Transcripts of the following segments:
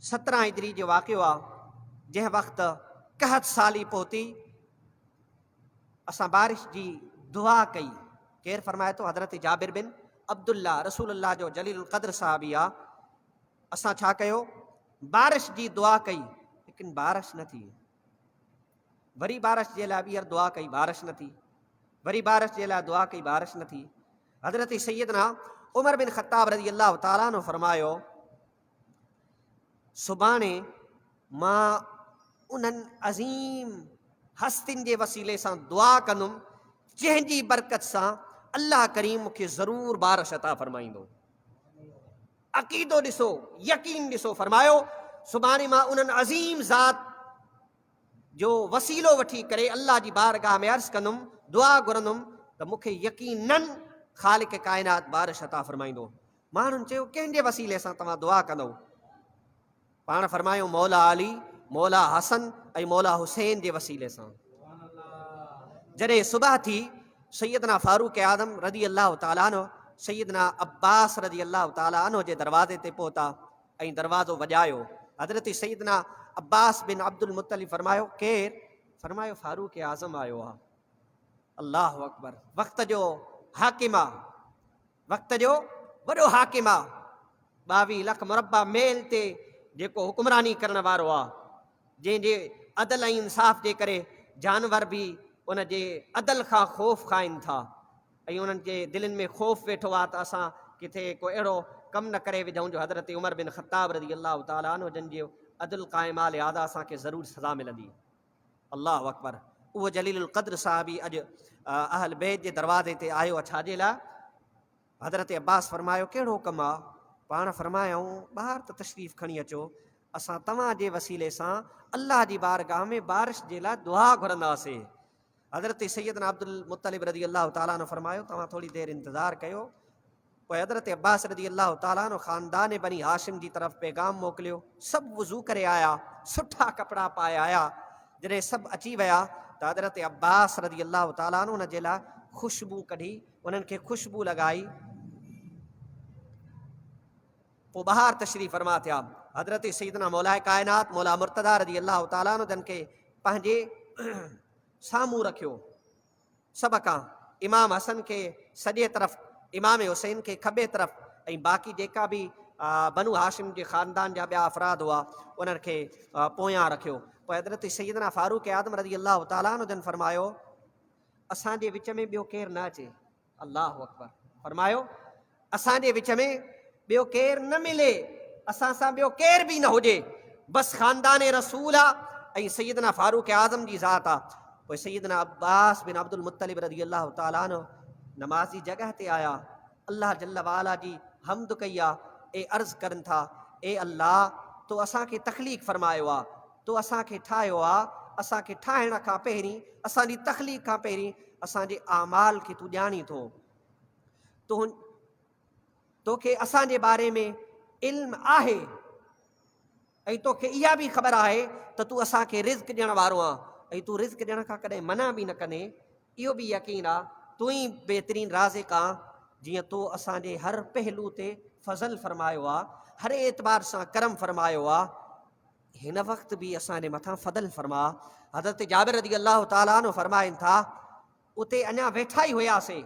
17 हिजरी जो वाक़ियो आहे, जंहिं वक़्तु 61 साली पहुती असां बारिश जी दुआ कई। केरु फरमाए थो? हज़रत जाबिर बिन अब्दुल्ला रसूलुल्लाह जो जलीलुल क़द्र साहबी आहे। असां छा कयो? बारिश जी दुआ कई, लेकिन बारिश न थी। वरी बारिश जे लाइ ॿीहर दुआ कई, बारिश न थी। वरी बारिश जे लाइ दुआ कई, बारिश न थी। हज़रत सैयदना उमर बिन ख़त्ताब रज़ी अल्लाह ताला अन्हु फरमायो, सुभाणे मां उन्हनि अज़ीम हस्तियुनि जे वसीले सां दुआ कंदुमि, जंहिंजी बरकत सां अल्लाह करीम मूंखे ज़रूरु बारिश अता फरमाईंदो। अक़ीदो ॾिसो, यकीन ॾिसो। फरमायो, सुभाणे मां उन्हनि अज़ीम ज़ात जो वसीलो वठी करे अल्लाह जी बारगाह में अर्ज़ कंदुमि, दुआ घुरंदुमि त मूंखे यकीनन ख़ालिक़ काइनात बारिश अता फरमाईंदो। माण्हुनि चयो, कंहिंजे वसीले सां तव्हां दुआ कंदव? पाण फरमायो, मौला अली, मौला हसन ऐं मौला हुसैन जे वसीले सां। जॾहिं सुबह थी, सैयदना फारूक आदम रज़ी अल्लाह ताला अन्हु सैयदना अब्बास रज़ी अल्लाह ताला अन्हु जे दरवाज़े ते पहुता ऐं दरवाज़ो वॼायो। हज़रत सैयदना अब्बास बिन अब्दुल मुत्तलिब फरमायो, केरु? फरमायो, फारूक आज़म आयो आहे। अल्लाह अकबर। वक़्त जो हाकिम आहे, वक़्त जो वॾो हाकिम आहे। 22 लख मुरबा मेल ते जेको हुक्मरानी करण वारो आहे, जंहिंजे अदल ऐं इंसाफ़ जे करे जानवर बि उन जे अदल खां ख़ौफ़ खाइनि था ऐं उन्हनि जे दिलनि में ख़ौफ़ वेठो आहे त असां किथे को अहिड़ो कमु न करे विझूं जो हज़रत उमर बिन ख़त्ताब रज़ी अल्लाह ताला अन्हु जंहिंजो अदल क़ाइम आहे, लिहाज़ा असांखे ज़रूरु सज़ा मिलंदी। अल्लाह अकबर। उहो जलीलुल क़द्र साहबी अॼु अहल बैत जे दरवाज़े ते आयो आहे। छाजे लाइ? हज़रत अब्बास फरमायो, कहिड़ो कमु आहे? पाण फरमायूं, ॿाहिरि त तशरीफ़ खणी अचो, असां तव्हांजे वसीले सां अल्लाह जी बारगाह में बारिश जे लाइ दुआ घुरंदासीं। हज़रत सैयदना अब्दुल मुत्तलिब रज़ी अल्लाह ताला अन्हु फरमायो, तव्हां थोरी देरि इंतज़ारु कयो। पोइ हज़रत अब्बास रज़ी अल्लाह ताला अन्हु ख़ानदान बनी हाशिम जी तरफ़ पैगाम मोकिलियो। सभु वज़ू करे आया, सुठा कपिड़ा पाए आया। जॾहिं सभु अची विया त हज़रत अब्बास रज़ी अल्लाह ताला अन्हु उन जे लाइ ख़ुशबू कढी, उन्हनि खे ख़ुशबू लॻाई। पोइ ॿाहिरि तशरीफ़ फरमा थिया। हज़रत सैयदना मौलाए काइनात मौला मुर्तज़ा रज़ी अल्लाह ताला अन्हु जन खे पंहिंजे साम्हूं रखियो। सभ खां इमाम हसन खे सॼे तरफ़, इमाम हुसैन खे खॿे तरफ़ ऐं बाक़ी जेका बि बनु हाशिम जे ख़ानदान जा ॿिया अफ़राद हुआ उन्हनि खे पोयां रखियो। पोइ हज़रत सैयदना फारूक आदम रज़ी अल्लाह ताला अन्हु जन फरमायो, असांजे विच में ॿियो केरु न अचे। अल्लाह अकबर। फरमायो, असांजे विच में ॿियो केरु न मिले, असां सां ॿियो केरु बि न हुजे, बसि ख़ानदान रसूल आहे ऐं सैयदना फारूक आज़म जी ज़ात आहे। पोइ सैयदना अब्बास बिन अब्दुल मुत्तलिब रज़ी अल्लाह ताला अन्हु नमाज़ी जॻह ते आया, अल्लाह जल्ल वाला जी हमद कई आहे ऐं अर्ज़ु करनि था, ए अल्लाह, तो असांखे तख़लीक़ फरमायो आहे, तो असांखे ठाहियो आहे, असांखे ठाहिण खां पहिरीं, असांजी तख़लीक़ खां पहिरीं असांजे आमाल खे तूं ॼाणी थो। तोखे असांजे बारे में इल्म आहे ऐं तोखे इहा बि ख़बर आहे त तूं असांखे रिज़्क़ ॾियण वारो आहे ऐं तूं रिज़्क़ ॾियण खां कॾहिं मना बि न कंदे। इहो बि यकीन आहे तूं ई बहितरीन राज़िक़ आहे, जीअं तो असांजे हर पहलू ते फज़ल फरमायो आहे, हर एतबार सां करम फरमायो आहे, हिन वक़्तु बि असांजे मथां फज़ल फरमा। हज़रत जाबिर रज़ी अल्लाह ताला अन्हु फरमाइनि था, उते अञा वेठा ई हुयासीं,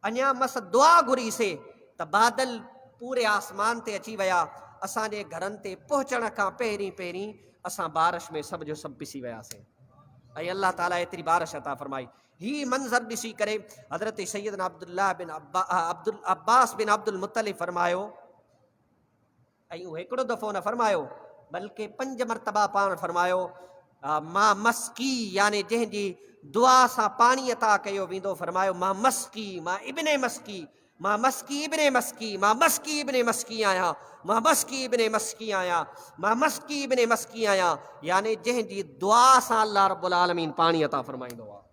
अञा मस दुआ घुरीसीं त बादल पूरे आसमान ते अची विया। असांजे घरनि ते पहुचण खां पहिरीं पहिरीं असां बारिश में सभु जो सभु पिसी वियासीं ऐं अल्लाह ताला एतिरी बारिश अता फरमाई। हीउ मंज़र ॾिसी करे हज़रत सैयदना अब्दुल अब्बास बिन अब्दुल मुत्तलिब फरमायो, ऐं उहो हिकिड़ो दफ़ो न फरमायो बल्कि 5 मरतबा पाण फरमायो, मां मस्की, यानी जंहिंजी दुआ सां पाणी अता कयो वेंदो, फरमायो मां मस्की, मां इब्ने मस्की, मां मस्की इब्ने मस्की, मां मस्की इब्ने मस्की आहियां, मां मस्की इब्ने मस्की आहियां, मां मस्की इब्ने मस्की आहियां, यानी जंहिंजी दुआ सां अल्लाह रब्बुल आलमीन पाणी अता फरमाईंदो आहे।